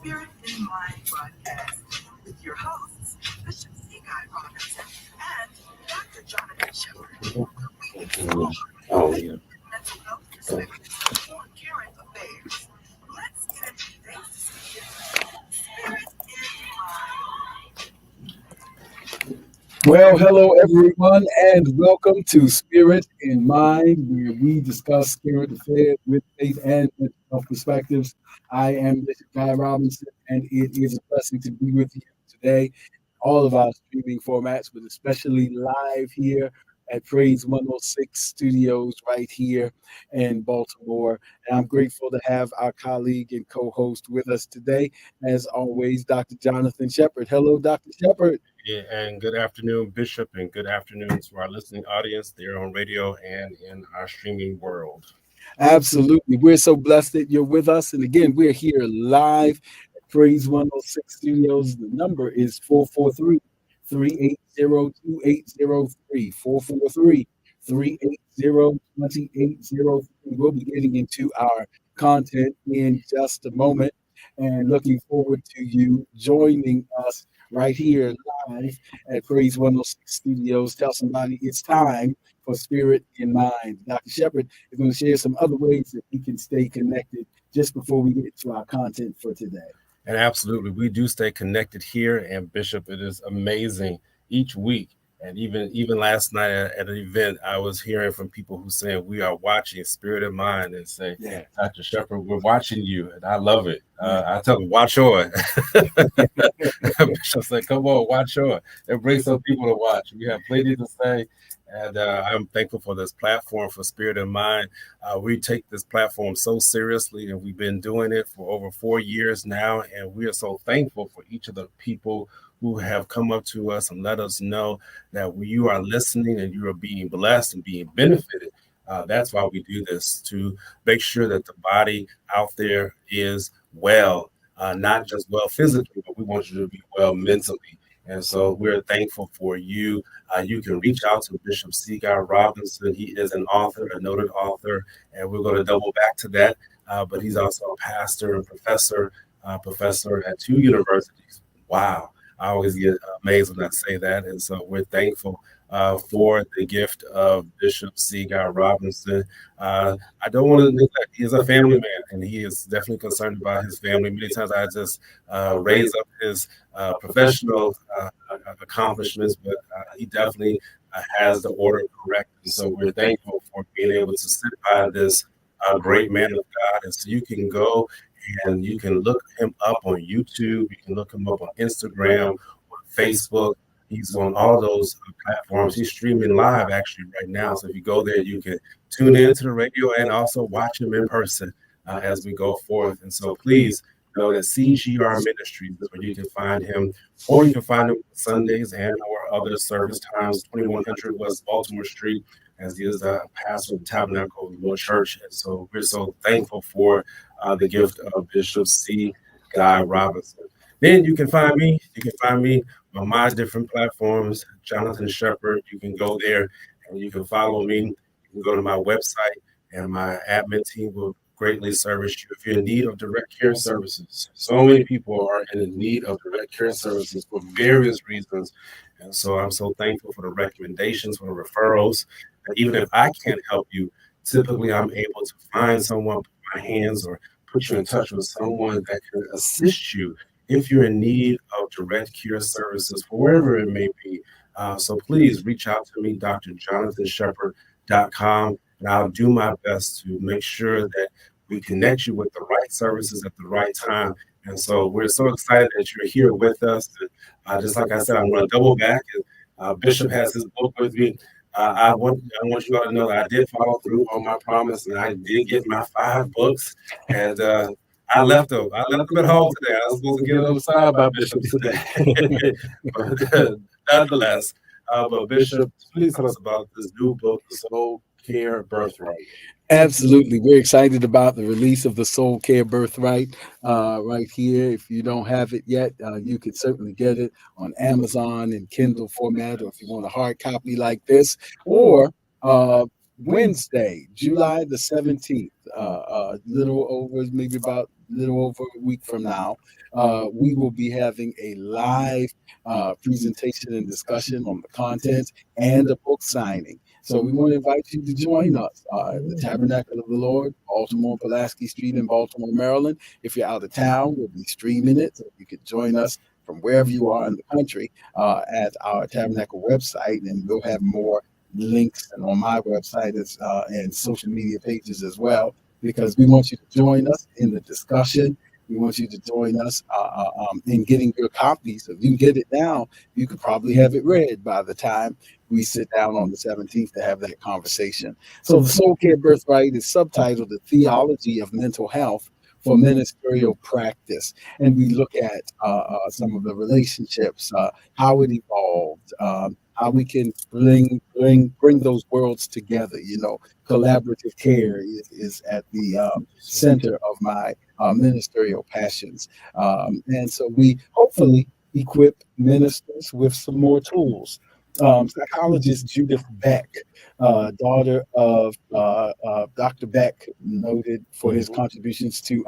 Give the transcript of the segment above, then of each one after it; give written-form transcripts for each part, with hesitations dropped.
Spirit in Mind broadcast with your hosts, Bishop C. Guy Robinson and Dr. Jonathan Shepard, where we explore Oh, faith, yeah. mental health perspectives on current affairs. Let's get into today's discussion. Spirit in Mind. Well, hello everyone, and welcome to Spirit in Mind, where we discuss spirit affairs with faith and mental health perspectives. I am Bishop Guy Robinson, and it is a blessing to be with you today. All of our streaming formats, but especially live here at Praise 106 Studios right here in Baltimore. And I'm grateful to have our colleague and co-host with us today, as always, Dr. Jonathan Shepard. Hello, Dr. Shepard. Yeah, and good afternoon, Bishop, and good afternoon to our listening audience there on radio and in our streaming world. Absolutely. We're so blessed that you're with us. And again, we're here live at Praise 106 Studios. The number is 443 380 2803. 443 380 2803. We'll be getting into our content in just a moment and looking forward to you joining us right here live at Praise 106 Studios. Tell somebody it's time for Spirit in Mind. Dr. Shepard is going to share some other ways that we can stay connected just before we get to our content for today. And absolutely, we do stay connected here. And Bishop, it is amazing each week. And even last night at an event, I was hearing from people who saying we are watching Spirit in Mind and say, Yeah. Dr. Shepard, we're watching you, and I love it. I tell them, watch on. Bishop said, come on, watch on. And bring some people to watch. We have plenty to say. And I'm thankful for this platform for Spirit in Mind. We take this platform so seriously, and we've been doing it for over 4 years now. And we are so thankful for each of the people who have come up to us and let us know that you are listening and you are being blessed and being benefited. That's why we do this, to make sure that the body out there is well, not just well physically, but we want you to be well mentally. And so we're thankful for you. You can reach out to Bishop C. Guy Robinson. He is an author, a noted author, and we're going to double back to that. But he's also a pastor and professor at 2 universities. Wow. I always get amazed when I say that. And so we're thankful for the gift of Bishop C. Guy Robinson. I don't want to neglect, he is a family man, and he is definitely concerned about his family. Many times I just raise up his professional accomplishments, but he definitely has the order correct. And so we're thankful for being able to sit by this great man of God. And so you can go and you can look him up on YouTube. You can look him up on Instagram, on Facebook. He's on all those platforms. He's streaming live actually right now. So if you go there, you can tune in to the radio and also watch him in person as we go forth. And so please know that CGR Ministries is where you can find him, or you can find him Sundays and or other service times, 2100 West Baltimore Street, as he is a pastor of Tabernacle Lord Church. And so we're so thankful for the gift of Bishop C. Guy Robinson. Then you can find me. You can find me on my different platforms, Jonathan Shepard. You can go there and you can follow me. You can go to my website, and my admin team will greatly service you if you're in need of direct care services. So many people are in need of direct care services for various reasons. And so I'm so thankful for the recommendations, for the referrals. And even if I can't help you, typically I'm able to find someone, put my hands or put you in touch with someone that can assist you if you're in need of direct care services for wherever it may be. So please reach out to me, drjonathanshepard.com, and I'll do my best to make sure that we connect you with the right services at the right time. And so we're so excited that you're here with us. Just like I said, I'm going to double back. Bishop has his book with me. I want you all to know that I did follow through on my promise, and I did get my 5 books. And I left them. I left them at home today. I was supposed to get them signed by Bishop today. But nonetheless, but Bishop, please tell us about this new book, The Soul Care Birthright. Absolutely. We're excited about the release of the Soul Care Birthright right here. If you don't have it yet, you can certainly get it on Amazon in Kindle format, or if you want a hard copy like this, or Wednesday, July the 17th, little over maybe about little over a week from now, we will be having a live presentation and discussion on the contents and a book signing. So we want to invite you to join us at the Tabernacle of the Lord, Baltimore, Pulaski Street in Baltimore, Maryland. If you're out of town, we'll be streaming it, so you can join us from wherever you are in the country at our Tabernacle website, and we'll have more links and on my website and social media pages as well, because we want you to join us in the discussion. We want you to join us in getting your copies. If you can get it now, you could probably have it read by the time we sit down on the 17th to have that conversation. So the Soul Care Birthright is subtitled The Theology of Mental Health for Ministerial Practice. And we look at some of the relationships, how it evolved, how we can bring those worlds together. You know, collaborative care is at the center of my ministerial passions. And so we hopefully equip ministers with some more tools. Psychologist Judith Beck, daughter of Dr. Beck, noted for his contributions to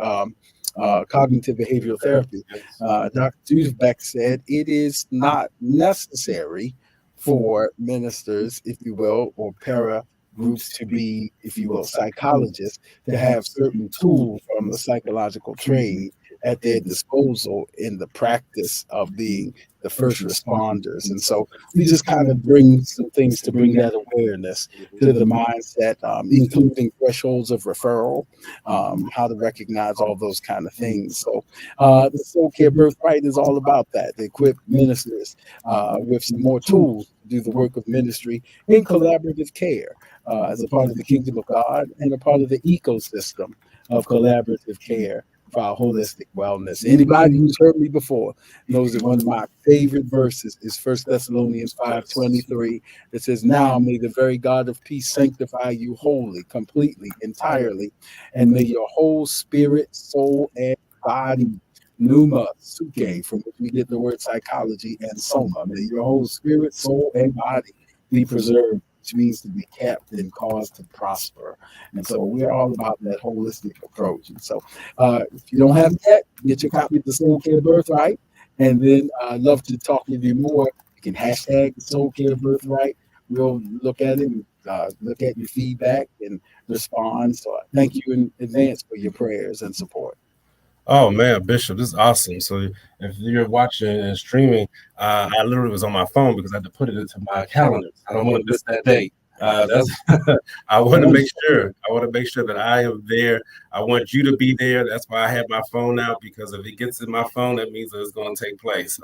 cognitive behavioral therapy. Dr. Judith Beck said it is not necessary for ministers, if you will, or para groups to be, if you will, psychologists, to have certain tools from the psychological trade at their disposal in the practice of being the first responders. And so we just kind of bring some things to bring that awareness to the mindset, including thresholds of referral, how to recognize all those kind of things. So the Soul Care Birthright is all about that, to equip ministers with some more tools to do the work of ministry in collaborative care as a part of the kingdom of God and a part of the ecosystem of collaborative care for our holistic wellness. Anybody who's heard me before knows that one of my favorite verses is 1 Thessalonians 5:23 that says, "Now may the very God of peace sanctify you wholly, completely, entirely, and may your whole spirit, soul, and body," pneuma, suke, from which we get the word psychology, and soma, may your whole spirit, soul, and body be preserved, which means to be kept and caused to prosper. And so we're all about that holistic approach. And so if you don't have it yet, get your copy of the Soul Care Birthright. And then I'd love to talk with you more. You can hashtag the Soul Care Birthright. We'll look at it, and look at your feedback and respond. So thank you in advance for your prayers and support. Oh man, Bishop, this is awesome. So if you're watching and streaming, I literally was on my phone because I had to put it into my calendar. I don't want to miss that date. That's I want to make sure. I want to make sure that I am there. I want you to be there. That's why I have my phone out, because if it gets in my phone, that means that it's going to take place.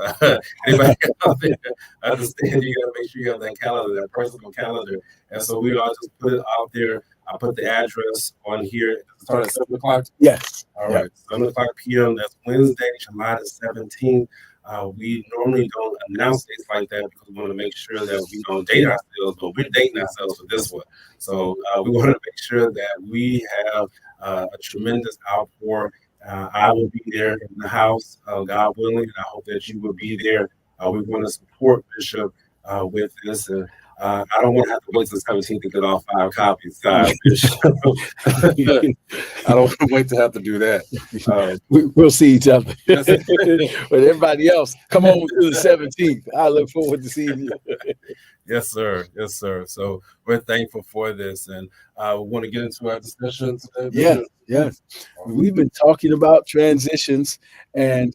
Anybody out there understand? You got to make sure you have that calendar, that personal calendar. And so we all just put it out there. I put the address on here. Start at 7 o'clock. Yes. All right. 7 o'clock p.m. That's Wednesday, July the 17th. We normally don't announce things like that because we want to make sure that we don't date ourselves, but we're dating ourselves for this one. So we want to make sure that we have a tremendous outpour. I will be there in the house, God willing, and I hope that you will be there. We want to support Bishop with this. And I don't want to have to wait till 17th to get all 5 copies. I don't want to wait to have to do that. We'll see each other. But everybody else, come on to the 17th. I look forward to seeing you. Yes, sir. Yes, sir. So we're thankful for this, and we want to get into our discussion today. Yes. We've been talking about transitions and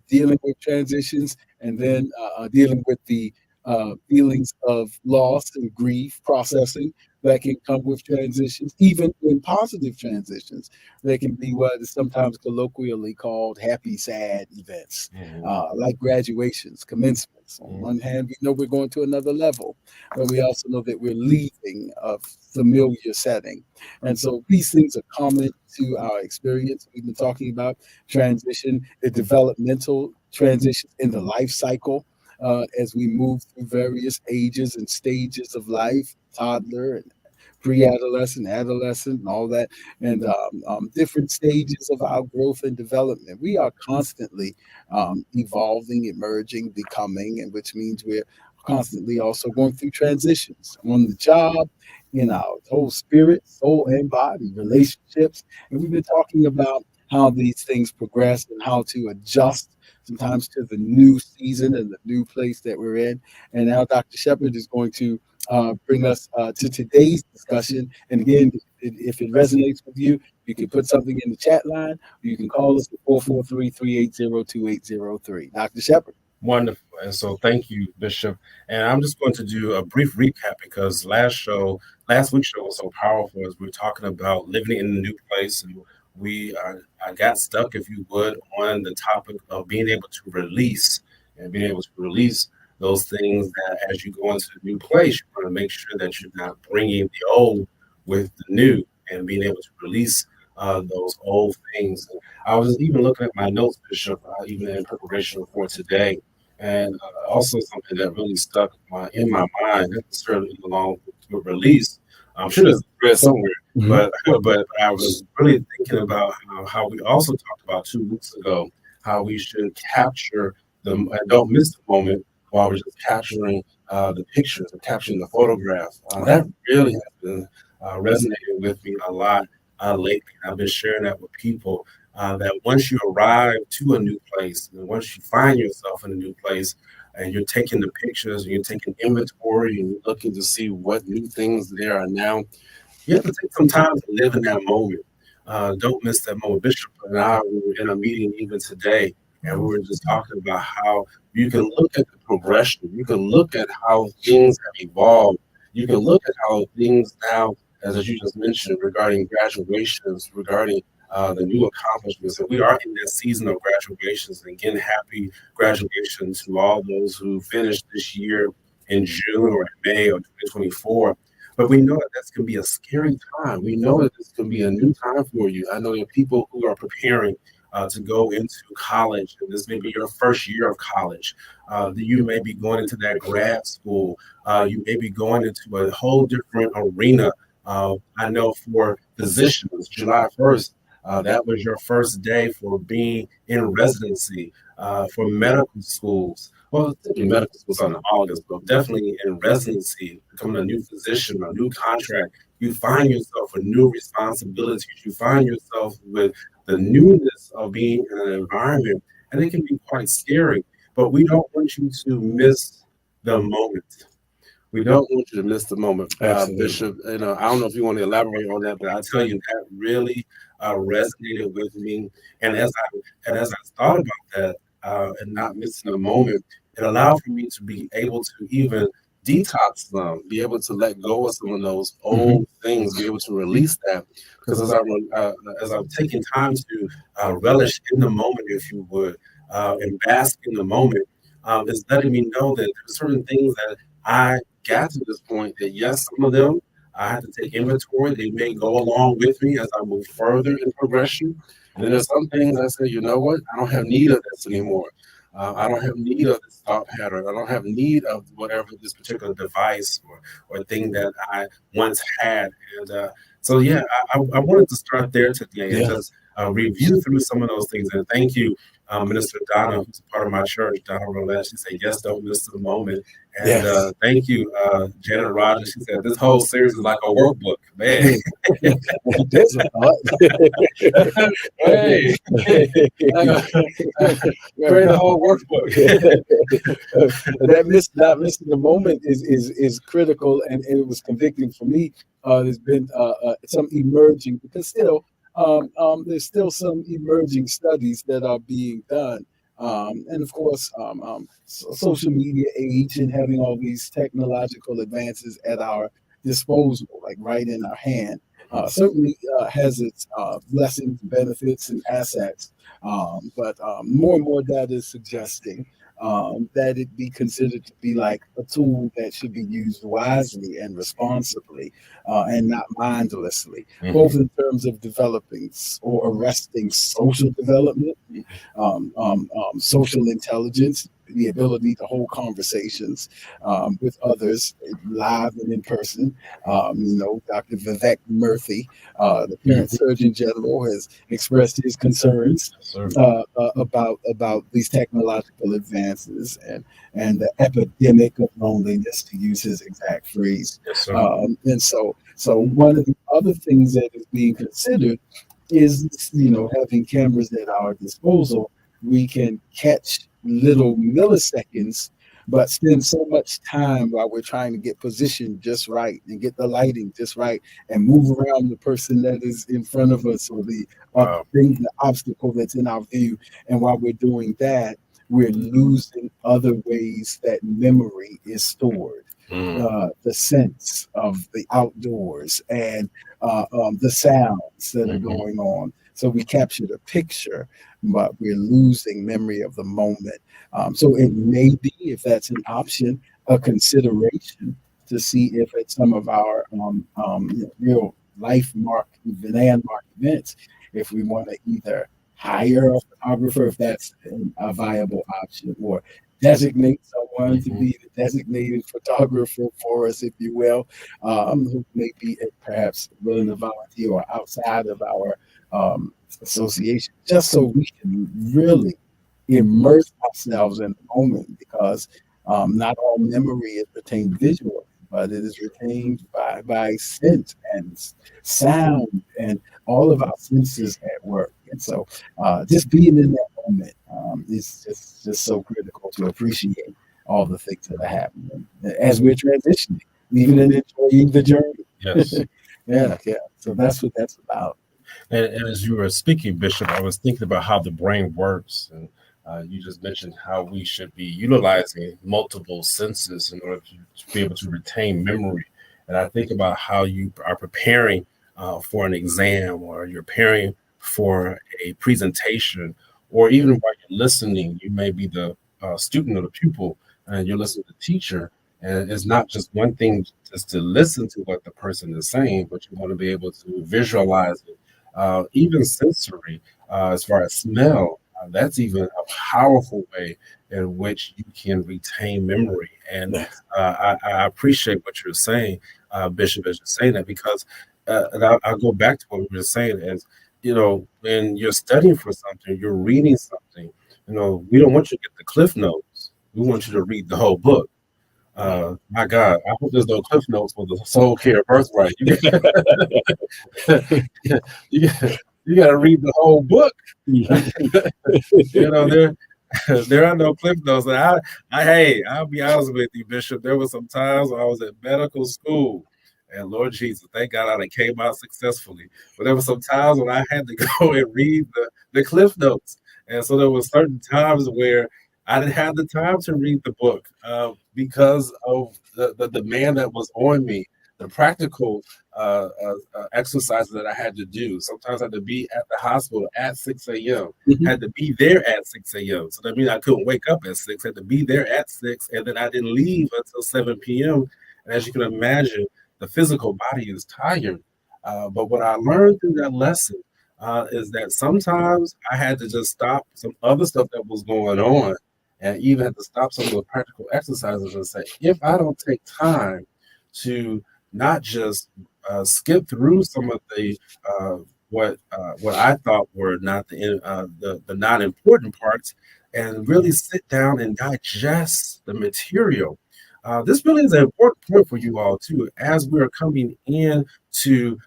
dealing with transitions, and then dealing with the feelings of loss and grief processing that can come with transitions, even in positive transitions. They can be what is sometimes colloquially called happy, sad events, like graduations, commencements. On one hand, we know we're going to another level, but we also know that we're leaving a familiar setting. And so these things are common to our experience. We've been talking about transition, the developmental transitions in the life cycle. As we move through various ages and stages of life, toddler and pre-adolescent, adolescent, and all that, and different stages of our growth and development. We are constantly evolving, emerging, becoming, and which means we're constantly also going through transitions on the job, in our whole spirit, soul, and body, relationships. And we've been talking about how these things progress and how to adjust sometimes to the new season and the new place that we're in. And now Dr. Shepard is going to bring us to today's discussion. And again, if it resonates with you, you can put something in the chat line, or you can call us at 443-380-2803. Dr. Shepard. Wonderful. And so thank you, Bishop. And I'm just going to do a brief recap because last week's show was so powerful as we were talking about living in a new place. And I got stuck, if you would, on the topic of being able to release those things that as you go into a new place, you want to make sure that you're not bringing the old with the new and being able to release those old things. And I was even looking at my notes, Bishop, even in preparation for today. And also something that really stuck in my mind, necessarily along with release. I'm sure there's a thread somewhere, but I was really thinking about how we also talked about 2 weeks ago, how we should capture them and don't miss the moment while we're just capturing the pictures and capturing the photographs. That really has been resonating with me a lot lately. I've been sharing that with people. That once you arrive to a new place, and once you find yourself in a new place, and you're taking the pictures, and you're taking inventory, and you're looking to see what new things there are now, you have to take some time to live in that moment. Don't miss that moment. Bishop and I were in a meeting even today, and we were just talking about how you can look at the progression. You can look at how things have evolved. You can look at how things now, as you just mentioned, regarding graduations, regarding the new accomplishments. And we are in that season of graduations. And again, happy graduation to all those who finished this year in June or in May of 2024. But we know that this can be a scary time. We know that this can be a new time for you. I know there are people who are preparing to go into college, and this may be your first year of college. You may be going into that grad school. You may be going into a whole different arena. I know for physicians, July 1st, that was your first day for being in residency. For medical schools, well, medical schools on August, but definitely in residency, becoming a new physician, a new contract, you find yourself with new responsibilities. You find yourself with the newness of being in an environment, and it can be quite scary. But we don't want you to miss the moment. We don't want you to miss the moment, Bishop. I don't know if you want to elaborate on that, but I tell you that really resonated with me. And as I thought about that and not missing a moment, it allowed for me to be able to even detox them, be able to let go of some of those old things, be able to release that. Because as I'm taking time to relish in the moment, if you would, and bask in the moment, it's letting me know that there's certain things that I got to this point that yes, some of them I had to take inventory. They may go along with me as I move further in progression. And then there's some things I say, you know what? I don't have need of this anymore. I don't have need of this thought pattern. I don't have need of whatever this particular device or thing that I once had. And so, yeah, I wanted to start there today and just review through some of those things. And thank you, Minister Donna, who's a part of my church, Donna Roulette. She said, yes, don't miss the moment. And thank you, Janet Rogers. She said, this whole series is like a workbook, man. There's a thought. Hey. Create a whole workbook. That not missing the moment is critical, and it was convicting for me. There's been some emerging, because still, there's still some emerging studies that are being done. And of course, social media age and having all these technological advances at our disposal, like right in our hand, certainly has its blessings, benefits, and assets. But more and more data is suggesting that it be considered to be like a tool that should be used wisely and responsibly and not mindlessly, both in terms of developing or arresting social development, social intelligence, the ability to hold conversations with others live and in person. Dr. Vivek Murthy, the parent surgeon general, has expressed his concerns about these technological advances and the epidemic of loneliness, to use his exact phrase. Yes, And so one of the other things that is being considered is, having cameras at our disposal, we can catch little milliseconds, but spend so much time while we're trying to get positioned just right and get the lighting just right and move around the person that is in front of us, or Wow. the obstacle that's in our view. And while we're doing that, we're losing other ways that memory is stored. Mm. The sense of the outdoors and the sounds that are Mhm. going on. So we captured a picture, but we're losing memory of the moment. So it may be, if that's an option, a consideration to see if at some of our real life landmark events, if we want to either hire a photographer, if that's a viable option, or designate someone to Mhm. be the designated photographer for us, if you will, who may be perhaps willing to volunteer or outside of our association, just so we can really immerse ourselves in the moment, because not all memory is retained visually, but it is retained by sense and sound and all of our senses at work. And so just being in that moment is just so critical to appreciate all the things that are happening as we're transitioning, even in enjoying the Yes. journey. Yeah. So that's what that's about. And as you were speaking, Bishop, I was thinking about how the brain works. And you just mentioned how we should be utilizing multiple senses in order to be able to retain memory. And I think about how you are preparing for an exam, or you're preparing for a presentation, or even while you're listening, you may be the student or the pupil, and you're listening to the teacher. And it's not just one thing just to listen to what the person is saying, but you want to be able to visualize it, even sensory, as far as smell. That's even a powerful way in which you can retain memory. And Yes. I appreciate what you're saying, Bishop, as you're saying that, because and I'll go back to what we were saying is, when you're studying for something, you're reading something, we don't want you to get the cliff notes. We want you to read the whole book. My God, I hope there's no cliff notes for the Soul Care Birthright. You, you got to read the whole book. There there are no cliff notes. And hey, I'll be honest with you, Bishop. There were some times when I was at medical school, and Lord Jesus, thank God I came out successfully. But there were some times when I had to go and read the cliff notes, and so there were certain times where I didn't have the time to read the book because of the demand that was on me, the practical exercises that I had to do. Sometimes I had to be at the hospital at 6 a.m., Mhm. had to be there at 6 a.m. So that means I couldn't wake up at 6, had to be there at 6, and then I didn't leave until 7 p.m. And as you can imagine, the physical body is tired. But what I learned through that lesson is that sometimes I had to just stop some other stuff that was going on, and even had to stop some of the practical exercises and say, if I don't take time to not just skip through some of the what I thought were not the not important parts, and really sit down and digest the material. This really is an important point for you all too, as we are coming in to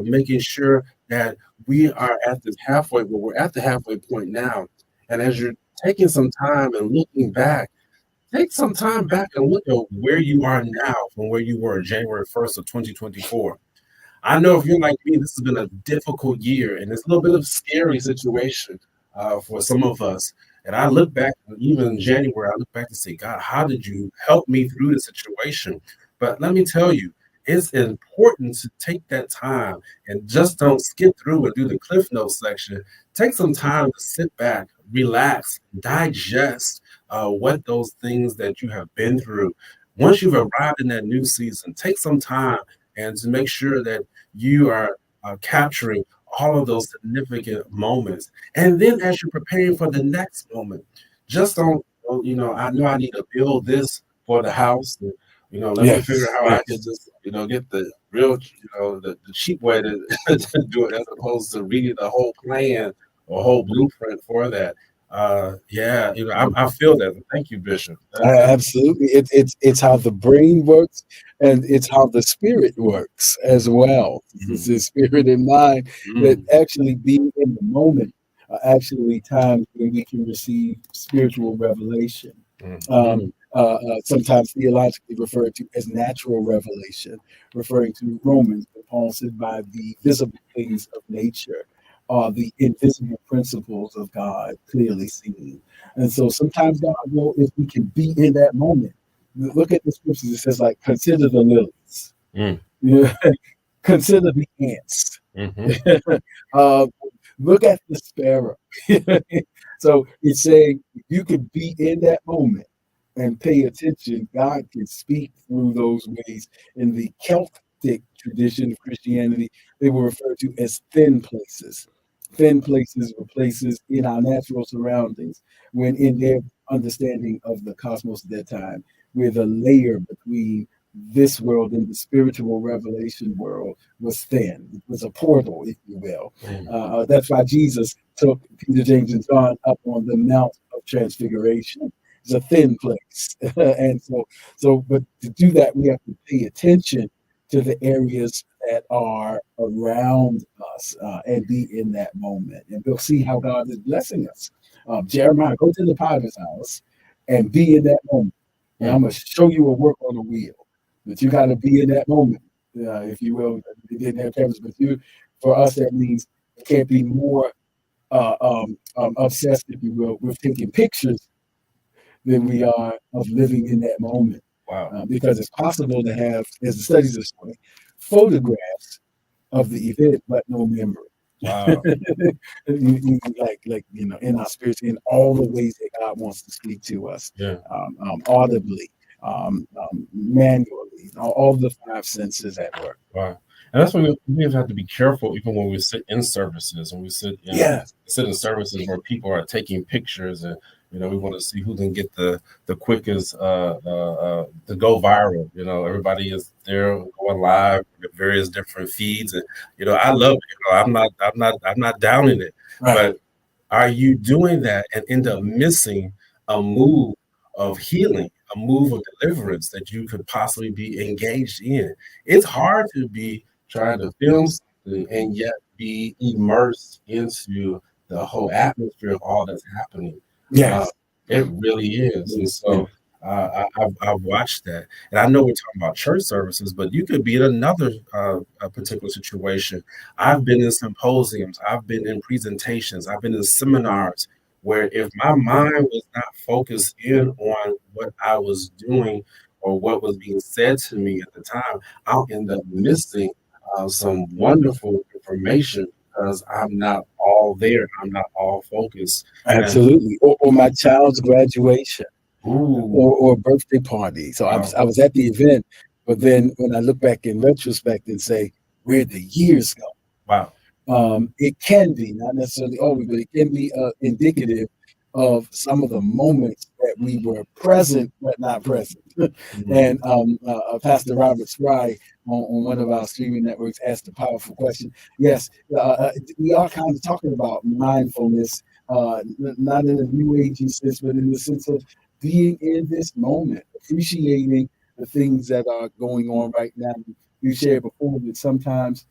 making sure that we are at this halfway. Well, we're at the halfway point now, and as you're taking some time and looking back, take some time back and look at where you are now from where you were January 1st of 2024. I know if you're like me, this has been a difficult year, and it's a little bit of scary situation for some of us. And I look back, even in January, I look back and say, God, how did you help me through the situation? But let me tell you, it's important to take that time and just don't skip through and do the Cliff Notes section. Take some time to sit back, relax, digest what those things that you have been through. Once you've arrived in that new season, take some time and to make sure that you are capturing all of those significant moments. And then as you're preparing for the next moment, just don't, I know I need to build this for the house. And, let me figure Yes. out how I can Yes. just, get the real, the cheap way to do it, as opposed to reading the whole plan or whole blueprint for that. Yeah, I feel that. Thank you, Bishop. Absolutely. It's how the brain works, and it's how the spirit works as well. It's the spirit and mind that Mm, actually being in the moment are actually times when we can receive spiritual revelation. mm. Sometimes theologically referred to as natural revelation, referring to Romans, where Paul said, by the visible things of nature are the invisible principles of God clearly seen. And so sometimes God will, if we can be in that moment, look at the scriptures, it says, like, consider the lilies, Mm, yeah, consider the ants, mhm. uh, look at the sparrow. So it's saying you could be in that moment and pay attention. God can speak through those ways. In the Celtic tradition of Christianity, they were referred to as thin places. Thin places were places in our natural surroundings, when in their understanding of the cosmos at that time, where the layer between this world and the spiritual revelation world was thin. It was a portal, if you will. Mm. That's why Jesus took Peter, James, and John up on the Mount of Transfiguration. It's a thin place, and but to do that, we have to pay attention to the areas that are around us and be in that moment, and we'll see how God is blessing us. Jeremiah, go to the potter's house and be in that moment. And I'm Mm. going to show you a work on a wheel, but you got to be in that moment, if you will. They didn't have cameras, but for us, that means we can't be more obsessed, if you will, with taking pictures than we are of living in that moment. Wow. Because it's possible to have, as the studies are showing, photographs of the event, but no memory. Wow. In our spirits, in all the ways that God wants to speak to us, Yeah. audibly, manually, all the five senses at work. Wow. And that's why we have to be careful, even when we sit in services and we Yeah, sit in services where people are taking pictures, and we want to see who can get the quickest to go viral. Everybody is there going live with various different feeds, and I love it. I'm not downing it, right. but are you doing that and end up missing a move of healing, a move of deliverance that you could possibly be engaged in? It's hard to be trying to film something and yet be immersed into the whole atmosphere of all that's happening. Uh, Yes. it really is. And so I've watched that. And I know we're talking about church services, but you could be in another a particular situation. I've been in symposiums, I've been in presentations, I've been in seminars where if my mind was not focused in on what I was doing or what was being said to me at the time, I'll end up missing some wonderful information because I'm not all there. I'm not all focused. And Absolutely. Or my child's graduation, ooh, or birthday party. So I wow, was at the event, but then when I look back in retrospect and say, where'd the years go? wow. It can be, not necessarily always, but it can be indicative of some of the moments that we were present but not present. Mhm. And Pastor Robert Spry on one of our streaming networks asked a powerful question. Yes, we are kind of talking about mindfulness, not in a new agey sense, but in the sense of being in this moment, appreciating the things that are going on right now. You shared before that sometimes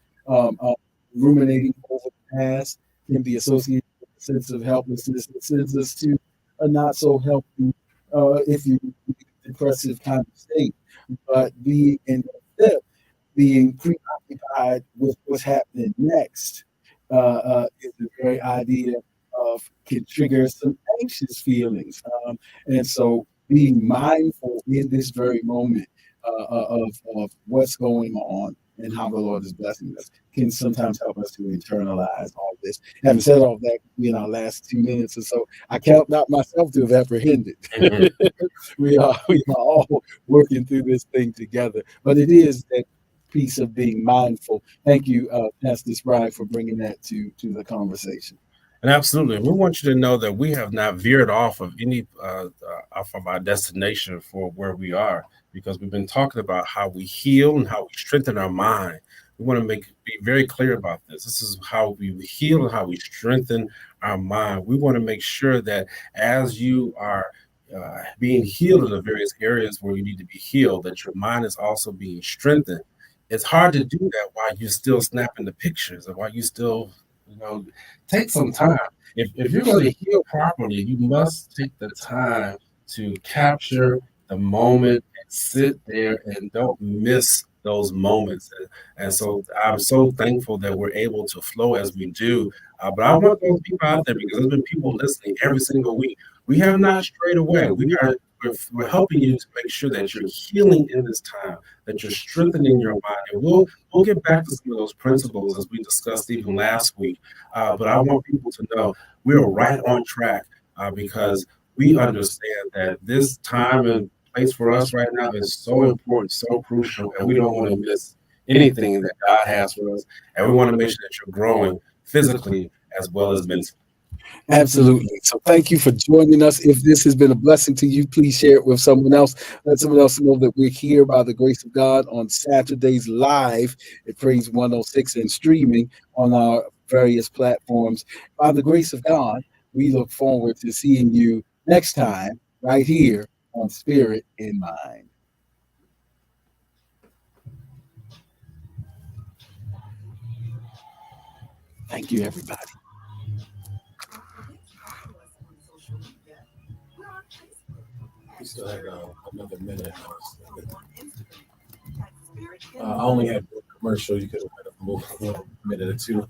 ruminating over the past can be associated with a sense of helplessness that sends us to a not so healthy, if you depressive kind of state. But being in the step, being preoccupied with what's happening next, is the very idea of can trigger some anxious feelings. And so being mindful in this very moment of what's going on and how the Lord is blessing us can sometimes help us to internalize all this. Having said all that, in our last 2 minutes or so, I count not myself to have apprehended. Mhm. We are all working through this thing together. But it is that piece of being mindful. Thank you, Pastor Spry, for bringing that to the conversation. And absolutely, we want you to know that we have not veered off of any off of our destination for where we are, because we've been talking about how we heal and how we strengthen our mind. We want to be very clear about this. This is how we heal and how we strengthen our mind. We want to make sure that as you are being healed in the various areas where you need to be healed, that your mind is also being strengthened. It's hard to do that while you're still snapping the pictures and while you still, take some time. If you're going to heal properly, you must take the time to capture the moment and sit there and don't miss those moments. And so I'm so thankful that we're able to flow as we do. But I want those people out there because there's been people listening every single week. We have not strayed away. We're helping you to make sure that you're healing in this time, that you're strengthening your mind. And we'll get back to some of those principles as we discussed even last week. But I want people to know we're right on track because we understand that this time and place for us right now is so important, so crucial, and we don't want to miss anything that God has for us. And we want to make sure that you're growing physically as well as mentally. Absolutely. So thank you for joining us. If this has been a blessing to you, please share it with someone else. Let someone else know that we're here by the grace of God on Saturdays live at Praise 106 and streaming on our various platforms. By the grace of God, we look forward to seeing you next time right here on Spirit in Mind. Thank you, everybody. Social media. We're on Facebook. We still have another minute. Follow on Instagram at Spirit in I only had one commercial. You could have moved 1 minute or two.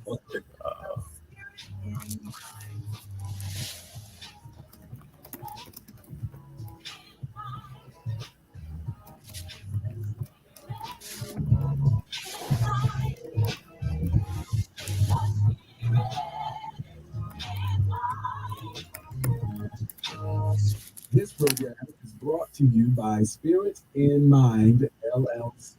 This program is brought to you by Spirit in Mind, LLC.